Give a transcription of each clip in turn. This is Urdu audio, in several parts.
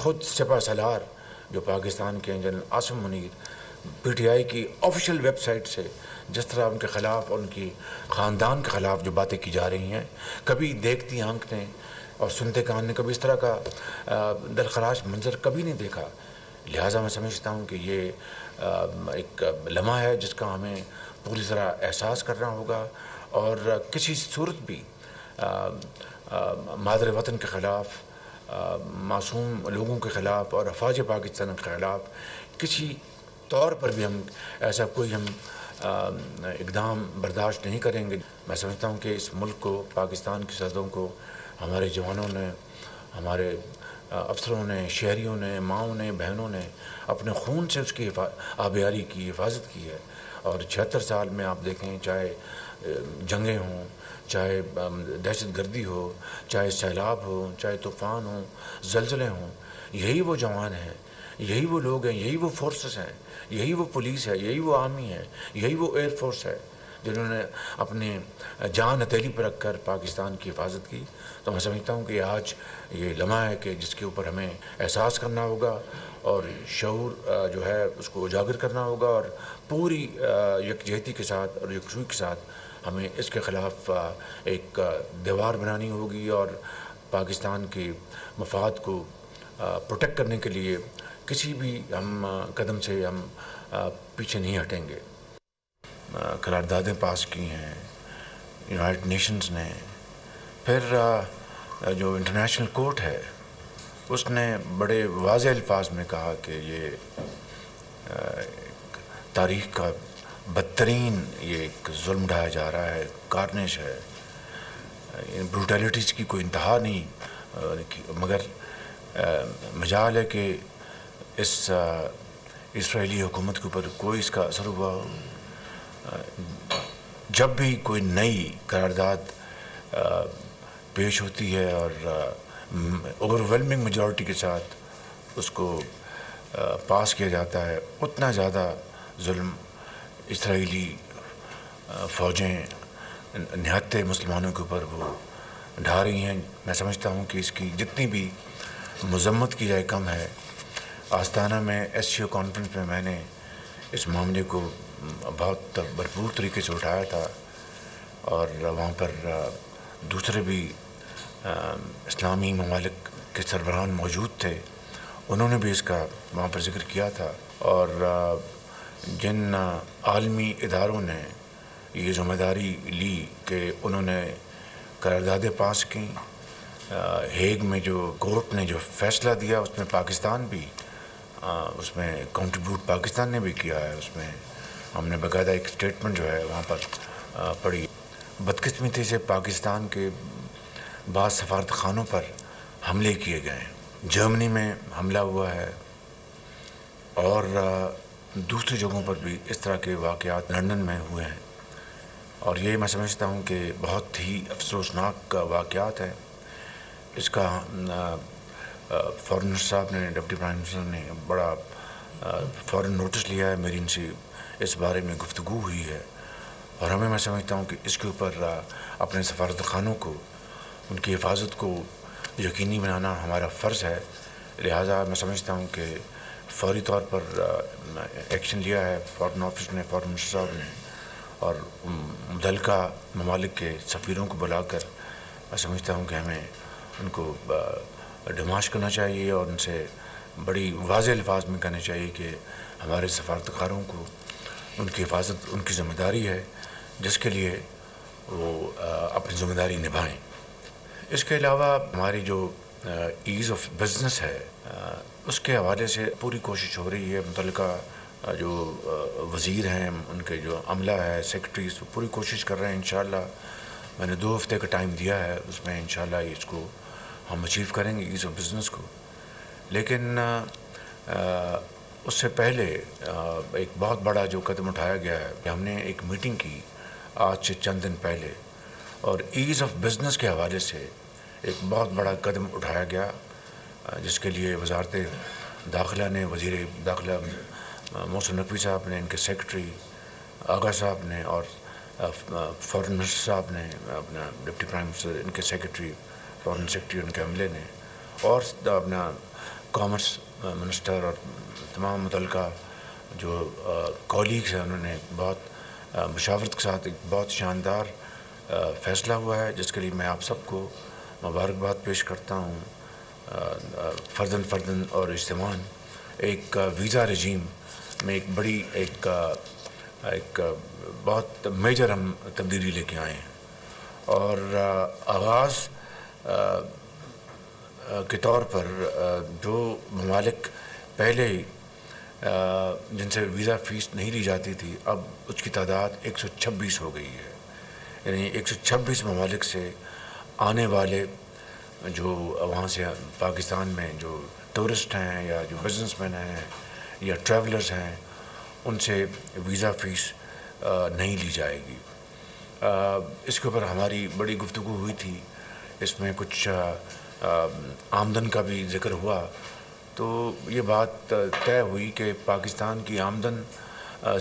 خود سپہ سالار جو پاکستان کے جنرل عاصم منیر PTI کی آفیشیل ویب سائٹ سے جس طرح ان کے خلاف اور ان کی خاندان کے خلاف جو باتیں کی جا رہی ہیں، کبھی دیکھتی آنکھ نے اور سنتے کان نے کبھی اس طرح کا دلخراش منظر کبھی نہیں دیکھا. لہٰذا میں سمجھتا ہوں کہ یہ ایک لمحہ ہے جس کا ہمیں پوری طرح احساس کرنا ہوگا، اور کسی صورت بھی مادر وطن کے خلاف، معصوم لوگوں کے خلاف اور افواج پاکستان کے خلاف کسی طور پر بھی ہم ایسا کوئی ہم اقدام برداشت نہیں کریں گے. میں سمجھتا ہوں کہ اس ملک کو، پاکستان کی سرحدوں کو ہمارے جوانوں نے، ہمارے افسروں نے، شہریوں نے، ماؤں نے، بہنوں نے اپنے خون سے اس کی آبیاری کی، حفاظت کی ہے. اور 76 سال میں آپ دیکھیں، چاہے جنگیں ہوں، چاہے دہشت گردی ہو، چاہے سیلاب ہو، چاہے طوفان ہوں، زلزلے ہوں، یہی وہ جوان ہیں، یہی وہ لوگ ہیں، یہی وہ فورسز ہیں، یہی وہ پولیس ہے، یہی وہ آرمی ہے، یہی وہ ایئر فورس ہے جنہوں نے اپنے جان ہتھیلی پر رکھ کر پاکستان کی حفاظت کی. تو میں سمجھتا ہوں کہ آج یہ لمحہ ہے کہ جس کے اوپر ہمیں احساس کرنا ہوگا اور شعور جو ہے اس کو اجاگر کرنا ہوگا، اور پوری یکجہتی کے ساتھ اور یکسوئی کے ساتھ ہمیں اس کے خلاف ایک دیوار بنانی ہوگی، اور پاکستان کے مفاد کو پروٹیکٹ کرنے کے لیے کسی بھی ہم قدم سے ہم پیچھے نہیں ہٹیں گے. قراردادیں پاس کی ہیں یونائٹڈ نیشنز نے، پھر جو انٹرنیشنل کورٹ ہے اس نے بڑے واضح الفاظ میں کہا کہ یہ تاریخ کا بدترین یہ ایک ظلم ڈھایا جا رہا ہے، کارنیش ہے، بروٹیلٹیز کی کوئی انتہا نہیں. مگر مجال ہے کہ اس اسرائیلی حکومت کے اوپر کوئی اس کا اثر ہوا ہو. جب بھی کوئی نئی قرارداد پیش ہوتی ہے اور اوور ویلمنگ میجورٹی کے ساتھ اس کو پاس کیا جاتا ہے، اتنا زیادہ ظلم اسرائیلی فوجیں نہتے مسلمانوں کے اوپر وہ ڈھا رہی ہیں. میں سمجھتا ہوں کہ اس کی جتنی بھی مذمت کی جائے کم ہے. آستانہ میں SCO کانفرنس میں نے اس معاملے کو بہت بھرپور طریقے سے اٹھایا تھا، اور وہاں پر دوسرے بھی اسلامی ممالک کے سربراہان موجود تھے، انہوں نے بھی اس کا وہاں پر ذکر کیا تھا. اور جن عالمی اداروں نے یہ ذمہ داری لی کہ انہوں نے قراردادیں پاس کیں، ہیگ میں جو کورٹ نے جو فیصلہ دیا اس میں پاکستان بھی اس میں کنٹریبیوٹ پاکستان نے بھی کیا ہے. اس میں ہم نے باقاعدہ ایک سٹیٹمنٹ جو ہے وہاں پر پڑھی. بدقسمتی سے پاکستان کے بعض سفارت خانوں پر حملے کیے گئے ہیں. جرمنی میں حملہ ہوا ہے، اور دوسری جگہوں پر بھی اس طرح کے واقعات لندن میں ہوئے ہیں. اور یہ میں سمجھتا ہوں کہ بہت ہی افسوسناک واقعات ہیں. اس کا فورن منسٹر صاحب نے، ڈپٹی پرائم منسٹر نے بڑا فوراً نوٹس لیا ہے. میری ان سے اس بارے میں گفتگو ہوئی ہے، اور ہمیں میں سمجھتا ہوں کہ اس کے اوپر اپنے سفارت خانوں کو، ان کی حفاظت کو یقینی بنانا ہمارا فرض ہے. لہٰذا میں سمجھتا ہوں کہ فوری طور پر ایکشن لیا ہے فورن آفس نے، فورن منسٹر صاحب نے، اور متعلقہ ممالک کے سفیروں کو بلا کر میں سمجھتا ہوں کہ ہمیں ان کو ڈیمانڈ کرنا چاہیے، اور ان سے بڑی واضح الفاظ میں کہنا چاہیے کہ ہمارے سفارتکاروں کو ان کی حفاظت ان کی ذمہ داری ہے، جس کے لیے وہ اپنی ذمہ داری نبھائیں. اس کے علاوہ ہماری جو ایز آف بزنس ہے اس کے حوالے سے پوری کوشش ہو رہی ہے. متعلقہ جو وزیر ہیں، ان کے جو عملہ ہے، سیکرٹریز، پوری کوشش کر رہے ہیں. انشاءاللہ میں نے 2 ہفتے کا ٹائم دیا ہے، اس میں انشاءاللہ اس کو ہم اچیو کریں گے، ایز آف بزنس کو. لیکن اس سے پہلے ایک بہت بڑا جو قدم اٹھایا گیا ہے، ہم نے ایک میٹنگ کی آج سے چند دن پہلے، اور ایز آف بزنس کے حوالے سے ایک بہت بڑا قدم اٹھایا گیا، جس کے لیے وزارت داخلہ نے، وزیر داخلہ محسن نقوی صاحب نے، ان کے سیکرٹری آغا صاحب نے، اور فورن منسٹر صاحب نے، اپنا ڈپٹی پرائم منسٹر، ان کے سیکرٹری، فورن سیکرٹری ان کے عملے نے، اور اپنا کامرس منسٹر اور تمام متعلقہ جو کولیگس ہیں انہوں نے بہت مشاورت کے ساتھ ایک بہت شاندار فیصلہ ہوا ہے، جس کے لیے میں آپ سب کو مبارکباد پیش کرتا ہوں فرداً اور اجتماعاً۔ ایک ویزا رجیم میں ایک بڑی ایک بہت میجر ہم تبدیلی لے کے آئے ہیں، اور آغاز کے طور پر جو ممالک پہلے جن سے ویزا فیس نہیں لی جاتی تھی، اب اس کی تعداد 126 ہو گئی ہے۔ یعنی 126 ممالک سے آنے والے جو وہاں سے پاکستان میں جو ٹورسٹ ہیں یا جو بزنس مین ہیں یا ٹریولرز ہیں، ان سے ویزا فیس نہیں لی جائے گی۔ اس کے اوپر ہماری بڑی گفتگو ہوئی تھی، اس میں کچھ آمدن کا بھی ذکر ہوا، تو یہ بات طے ہوئی کہ پاکستان کی آمدن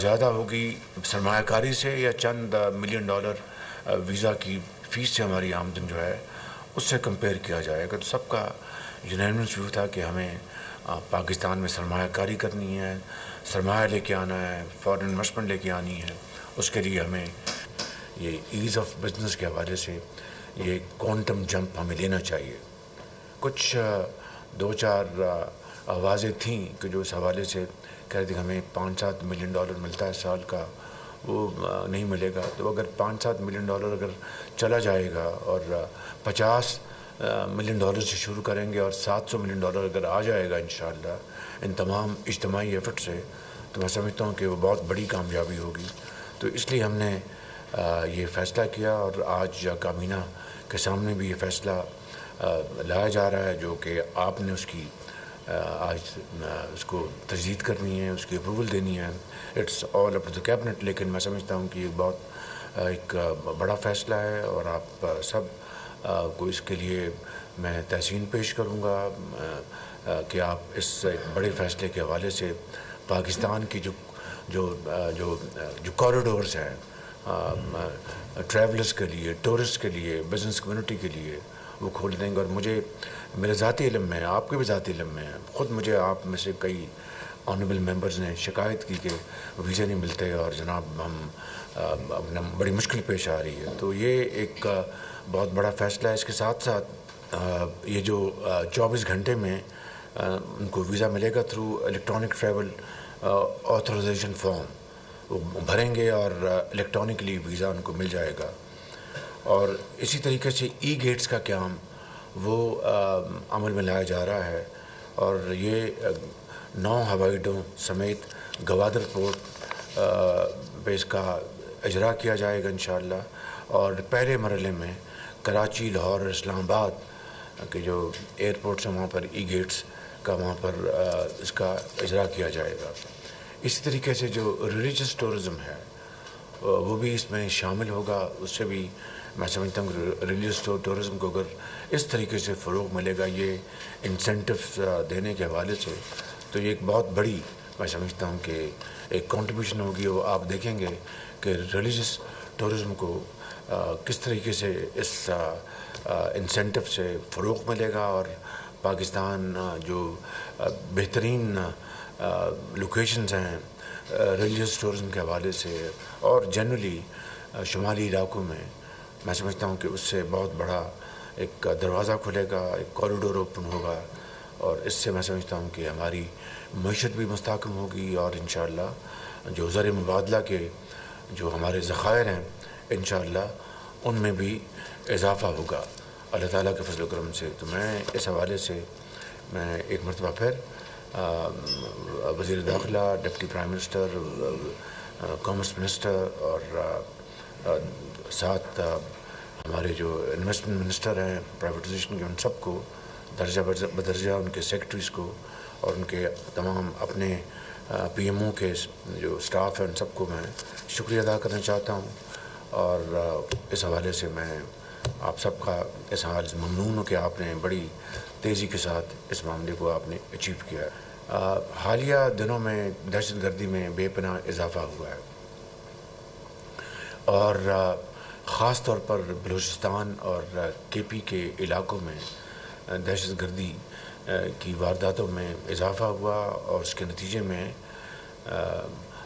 زیادہ ہوگی سرمایہ کاری سے یا چند ملین ڈالر ویزا کی فیس سے ہماری آمدن جو ہے اس سے کمپیئر کیا جائے گا۔ تو سب کا یونینمس ویو تھا کہ ہمیں پاکستان میں سرمایہ کاری کرنی ہے، سرمایہ لے کے آنا ہے، فارن انویسٹمنٹ لے کے آنی ہے۔ اس کے لیے ہمیں یہ ایز آف بزنس کے حوالے سے یہ کوانٹم جمپ ہمیں لینا چاہیے۔ کچھ دو چار آوازیں تھیں کہ جو اس حوالے سے کہہ رہے تھے کہ ہمیں 5-7 ملین ڈالر ملتا ہے سال کا، وہ نہیں ملے گا۔ تو اگر 5-7 ملین ڈالر اگر چلا جائے گا اور 50 ملین ڈالر سے شروع کریں گے اور 700 ملین ڈالر اگر آ جائے گا انشاءاللہ ان تمام اجتماعی ایفرٹ سے، تو میں سمجھتا ہوں کہ وہ بہت بڑی کامیابی ہوگی۔ تو اس لیے ہم نے یہ فیصلہ کیا، اور آج کابینہ کے سامنے بھی یہ فیصلہ لایا جا رہا ہے، جو کہ آپ نے اس کی آج اس کو تجدید کرنی ہے، اس کی اپروول دینی ہے۔ It's all up to the cabinet, لیکن میں سمجھتا ہوں کہ یہ بہت ایک بڑا فیصلہ ہے، اور آپ سب کو اس کے لیے میں تحسین پیش کروں گا کہ آپ اس ایک بڑے فیصلے کے حوالے سے پاکستان کی جو کوریڈورز ہیں ٹریولرز کے لیے، ٹورسٹ کے لیے، بزنس کمیونٹی کے لیے، وہ کھول دیں گے۔ اور مجھے میرے ذاتی علم میں، آپ کے بھی ذاتی علم میں، خود مجھے آپ میں سے کئی آنریبل ممبرز نے شکایت کی کہ ویزے نہیں ملتے اور جناب ہم اپنا بڑی مشکل پیش آ رہی ہے۔ تو یہ ایک بہت بڑا فیصلہ ہے۔ اس کے ساتھ ساتھ یہ جو 24 گھنٹے میں ان کو ویزا ملے گا through electronic travel authorisation form, وہ بھریں گے اور الیکٹرانکلی ویزا ان کو مل جائے گا۔ اور اسی طریقے سے ای گیٹس کا قیام وہ عمل میں لایا جا رہا ہے، اور یہ 9 ہوائی اڈوں سمیت گوادر پورٹ پہ اس کا اجرا کیا جائے گا انشاءاللہ، اور پہلے مرحلے میں کراچی، لاہور اور اسلام آباد کے جو ایئرپورٹس ہیں وہاں پر ای گیٹس کا وہاں پر اس کا اجرا کیا جائے گا۔ اسی طریقے سے جو ریلیجس ٹورزم ہے وہ بھی اس میں شامل ہوگا۔ اس سے بھی میں سمجھتا ہوں کہ ریلیجس ٹورزم کو اگر اس طریقے سے فروغ ملے گا یہ انسینٹیوز دینے کے حوالے سے، تو یہ ایک بہت بڑی میں سمجھتا ہوں کہ ایک کنٹریبیوشن ہوگی۔ وہ آپ دیکھیں گے کہ ریلیجس ٹورزم کو کس طریقے سے اس انسینٹیو سے فروغ ملے گا، اور پاکستان جو بہترین لوکیشنز ہیں ریلیجس ٹورزم کے حوالے سے اور جنرلی شمالی علاقوں میں سمجھتا ہوں کہ اس سے بہت بڑا ایک دروازہ کھلے گا، ایک کوریڈور اوپن ہوگا، اور اس سے میں سمجھتا ہوں کہ ہماری معیشت بھی مستحکم ہوگی، اور انشاءاللہ جو زر مبادلہ کے جو ہمارے ذخائر ہیں انشاءاللہ ان میں بھی اضافہ ہوگا اللہ تعالیٰ کے فضل و کرم سے۔ تو میں اس حوالے سے میں ایک مرتبہ پھر وزیر داخلہ، deputy prime minister, commerce minister اور ساتھ ہمارے جو انویسٹمنٹ منسٹر ہیں پرائیویٹائزیشن کے، ان سب کو درجہ بدرجہ ان کے سیکرٹریز کو اور ان کے تمام اپنے پی ایم او کے جو سٹاف ہے ان سب کو میں شکریہ ادا کرنا چاہتا ہوں، اور اس حوالے سے میں آپ سب کا اس حوالے سے ممنون ہوں کہ آپ نے بڑی تیزی کے ساتھ اس معاملے کو آپ نے اچیو کیا ہے۔ حالیہ دنوں میں دہشت گردی میں بے پناہ اضافہ ہوا ہے، اور خاص طور پر بلوچستان اور کے پی کے علاقوں میں دہشت گردی کی وارداتوں میں اضافہ ہوا، اور اس کے نتیجے میں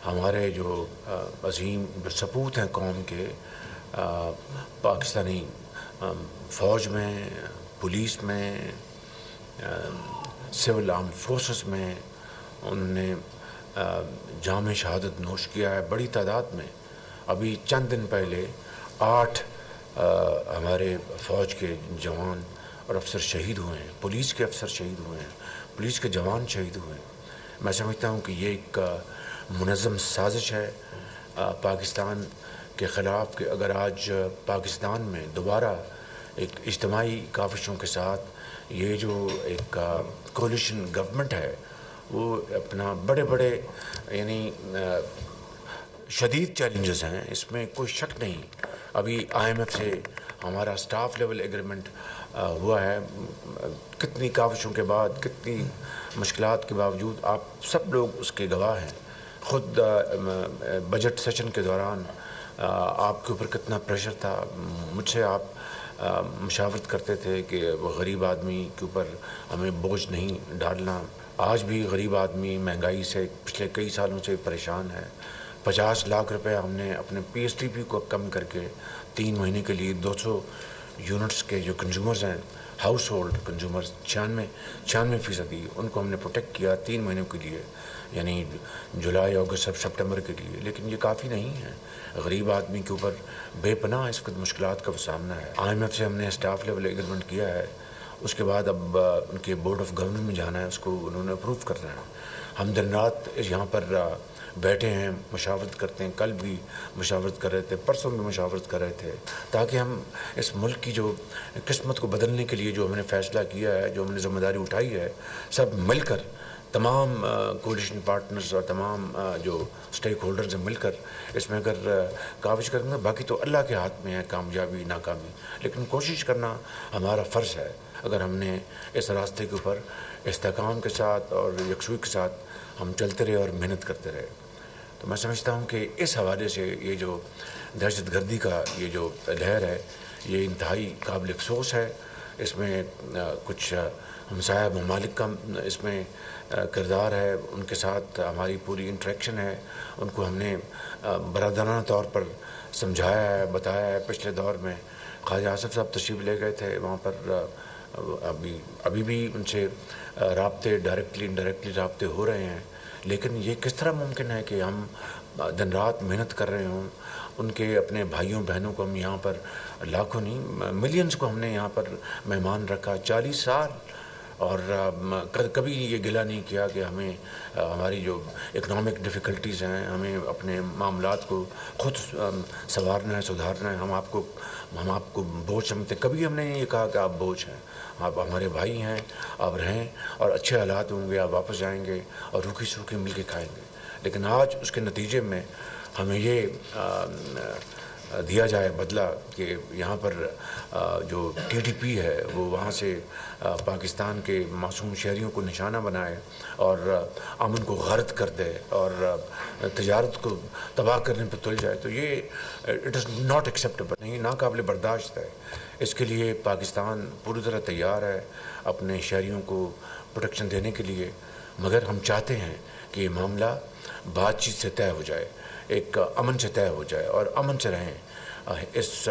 ہمارے جو عظیم جو سپوت ہیں قوم کے، پاکستانی فوج میں، پولیس میں، سول آرم فورسز میں، انہوں نے جام شہادت نوش کیا ہے بڑی تعداد میں۔ ابھی چند دن پہلے 8 ہمارے فوج کے جوان اور افسر شہید ہوئے ہیں، پولیس کے افسر شہید ہوئے ہیں، پولیس کے جوان شہید ہوئے ہیں۔ میں سمجھتا ہوں کہ یہ ایک منظم سازش ہے پاکستان کے خلاف، کہ اگر آج پاکستان میں دوبارہ ایک اجتماعی کاوشوں کے ساتھ یہ جو ایک کولیشن گورنمنٹ ہے، وہ اپنا بڑے بڑے یعنی شدید چیلنجز ہیں، اس میں کوئی شک نہیں۔ ابھی IMF سے ہمارا سٹاف لیول ایگریمنٹ ہوا ہے، کتنی کاوشوں کے بعد، کتنی مشکلات کے باوجود، آپ سب لوگ اس کے گواہ ہیں۔ خود بجٹ سیشن کے دوران آپ کے اوپر کتنا پریشر تھا، مجھ سے آپ مشاورت کرتے تھے کہ وہ غریب آدمی کے اوپر ہمیں بوجھ نہیں ڈالنا۔ آج بھی غریب آدمی مہنگائی سے پچھلے کئی سالوں سے پریشان ہے۔ 50 لاکھ روپے ہم نے اپنے PSTP کو کم کر کے 3 مہینے کے لیے 200 یونٹس کے جو کنزیومرز ہیں، ہاؤس ہولڈ کنزیومرز 96% ان کو ہم نے پروٹیکٹ کیا 3 مہینوں کے لیے، یعنی جولائی، اگست، سپٹمبر کے لیے۔ لیکن یہ کافی نہیں ہے، غریب آدمی کے اوپر بے پناہ اس وقت مشکلات کا سامنا ہے۔ IMF سے ہم نے سٹاف لیول ایگریمنٹ کیا ہے، اس کے بعد اب ان کے بورڈ آف گورنر میں جانا ہے، اس کو انہوں نے اپروو کرنا ہے۔ ہم دن رات یہاں پر بیٹھے ہیں، مشاورت کرتے ہیں، کل بھی مشاورت کر رہے تھے، پرسوں بھی مشاورت کر رہے تھے، تاکہ ہم اس ملک کی جو قسمت کو بدلنے کے لیے جو ہم نے فیصلہ کیا ہے، جو ہم نے ذمہ داری اٹھائی ہے، سب مل کر، تمام کولیشن پارٹنرز اور تمام جو سٹیک ہولڈرز ہیں مل کر اس میں اگر کاوش کریں گے، باقی تو اللہ کے ہاتھ میں ہے کامیابی ناکامی، لیکن کوشش کرنا ہمارا فرض ہے۔ اگر ہم نے اس راستے کے اوپر استحکام کے ساتھ اور یکسوئی کے ساتھ ہم چلتے رہے اور محنت کرتے رہے، تو میں سمجھتا ہوں کہ اس حوالے سے یہ جو دہشت گردی کا یہ جو لہر ہے، یہ انتہائی قابل افسوس ہے۔ اس میں کچھ ہمسایہ ممالک کا اس میں کردار ہے، ان کے ساتھ ہماری پوری انٹریکشن ہے، ان کو ہم نے برادرانہ طور پر سمجھایا ہے، بتایا ہے۔ پچھلے دور میں خواجہ آصف صاحب تشریف لے گئے تھے وہاں پر، ابھی بھی ان سے رابطے ڈائریکٹلی انڈائریکٹلی رابطے ہو رہے ہیں، لیکن یہ کس طرح ممکن ہے کہ ہم دن رات محنت کر رہے ہوں، ان کے اپنے بھائیوں بہنوں کو ہم یہاں پر لاکھوں نہیں ملینز کو ہم نے یہاں پر مہمان رکھا 40 سال، اور کبھی یہ گلہ نہیں کیا کہ ہمیں ہماری جو اکنامک ڈیفیکلٹیز ہیں، ہمیں اپنے معاملات کو خود سنوارنا ہے، سدھارنا ہے، ہم آپ کو بوجھ سمجھتے، کبھی ہم نے یہ کہا کہ آپ بوجھ ہیں، آپ ہمارے بھائی ہیں، آپ رہیں، اور اچھے حالات ہوں گے آپ واپس جائیں گے اور روکھی سوکھی مل کے کھائیں گے۔ لیکن آج اس کے نتیجے میں ہمیں یہ دیا جائے بدلہ کہ یہاں پر جو TTP ہے وہ وہاں سے پاکستان کے معصوم شہریوں کو نشانہ بنائے اور امن کو غارت کر دے اور تجارت کو تباہ کرنے پہ تل جائے، تو یہ اٹ از ناٹ ایکسیپٹیبل، نہیں، ناقابل برداشت ہے۔ اس کے لیے پاکستان پوری طرح تیار ہے اپنے شہریوں کو پروٹیکشن دینے کے لیے، مگر ہم چاہتے ہیں کہ یہ معاملہ بات چیت سے طے ہو جائے، ایک امن سے طے ہو جائے اور امن سے رہیں۔ اس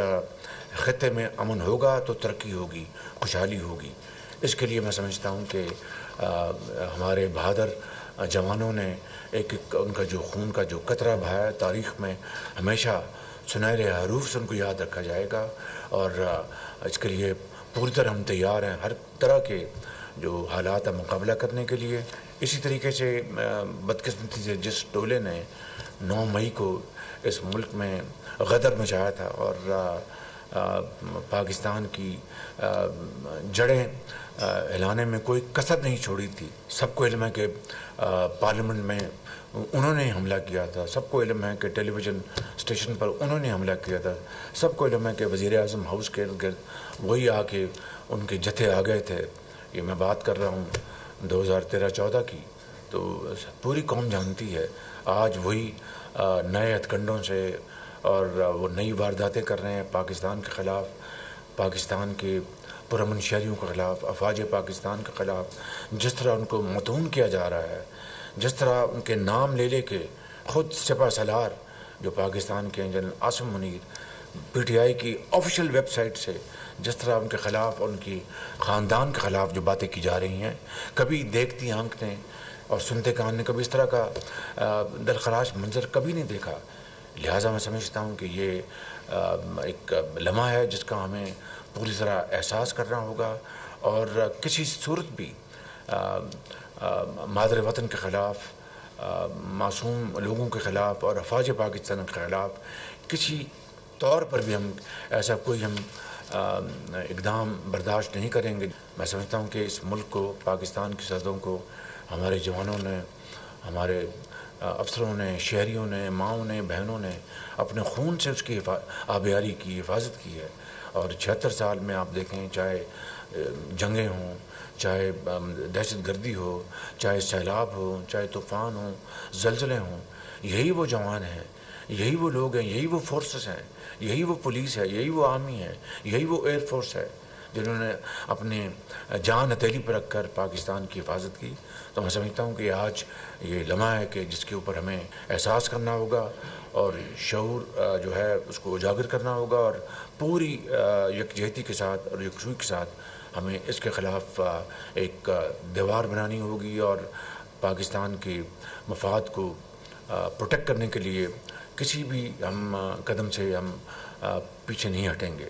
خطے میں امن ہوگا تو ترقی ہوگی، خوشحالی ہوگی۔ اس کے لیے میں سمجھتا ہوں کہ ہمارے بہادر جوانوں نے ایک ان کا جو خون کا جو قطرہ بہایا، تاریخ میں ہمیشہ سنہرے حروف سے ان کو یاد رکھا جائے گا، اور اس کے لیے پوری طرح ہم تیار ہیں ہر طرح کے جو حالات کا مقابلہ کرنے کے لیے۔ اسی طریقے سے بدقسمتی سے جس ٹولے نے 9 مئی کو اس ملک میں غدر مچایا تھا اور پاکستان کی جڑیں ہلانے میں کوئی کسر نہیں چھوڑی تھی، سب کو علم ہے کہ پارلیمنٹ میں انہوں نے حملہ کیا تھا، سب کو علم ہے کہ ٹیلی ویژن اسٹیشن پر انہوں نے حملہ کیا تھا، سب کو علم ہے کہ وزیر اعظم ہاؤس کے ارد گرد وہی آ کے ان کے جتھے آ گئے تھے۔ یہ میں بات کر رہا ہوں 2013-14 کی، تو پوری قوم جانتی ہے۔ آج وہی نئے ہتھ کنڈوں سے اور وہ نئی وارداتیں کر رہے ہیں پاکستان کے خلاف، پاکستان کے پرامن شہریوں کے خلاف، افواج پاکستان کے خلاف جس طرح ان کو مدعون کیا جا رہا ہے، جس طرح ان کے نام لے کے خود سپہ سالار جو پاکستان کے general Asim Munir P T I کی آفیشیل ویب سائٹ سے جس طرح ان کے خلاف اور ان کی خاندان کے خلاف جو باتیں کی جا رہی ہیں، کبھی دیکھتی آنکھ نے اور سنتے کان نے کبھی اس طرح کا دلخراش منظر کبھی نہیں دیکھا۔ لہٰذا میں سمجھتا ہوں کہ یہ ایک لمحہ ہے جس کا ہمیں پوری طرح احساس کرنا ہوگا، اور کسی صورت بھی مادر وطن کے خلاف، معصوم لوگوں کے خلاف اور افواج پاکستان کے خلاف کسی طور پر بھی ہم ایسا کوئی اقدام برداشت نہیں کریں گے۔ میں سمجھتا ہوں کہ اس ملک کو، پاکستان کی سرحدوں کو ہمارے جوانوں نے، ہمارے افسروں نے، شہریوں نے، ماؤں نے، بہنوں نے اپنے خون سے اس کی آبیاری کی، حفاظت کی ہے، اور 76 سال میں آپ دیکھیں، چاہے جنگیں ہوں، چاہے دہشت گردی ہو، چاہے سیلاب ہو، چاہے طوفان ہوں، زلزلے ہوں، یہی وہ جوان ہیں، یہی وہ لوگ ہیں، یہی وہ فورسز ہیں، یہی وہ پولیس ہے، یہی وہ آرمی ہے، یہی وہ ایئر فورس ہے جنہوں نے اپنے جان ہتھیلی پر رکھ کر پاکستان کی حفاظت کی۔ تو میں سمجھتا ہوں کہ آج یہ لمحہ ہے کہ جس کے اوپر ہمیں احساس کرنا ہوگا اور شعور جو ہے اس کو اجاگر کرنا ہوگا، اور پوری یکجہتی کے ساتھ اور یکسوئی کے ساتھ ہمیں اس کے خلاف ایک دیوار بنانی ہوگی، اور پاکستان کے مفاد کو پروٹیکٹ کرنے کے لیے کسی بھی ہم قدم سے ہم پیچھے نہیں ہٹیں گے۔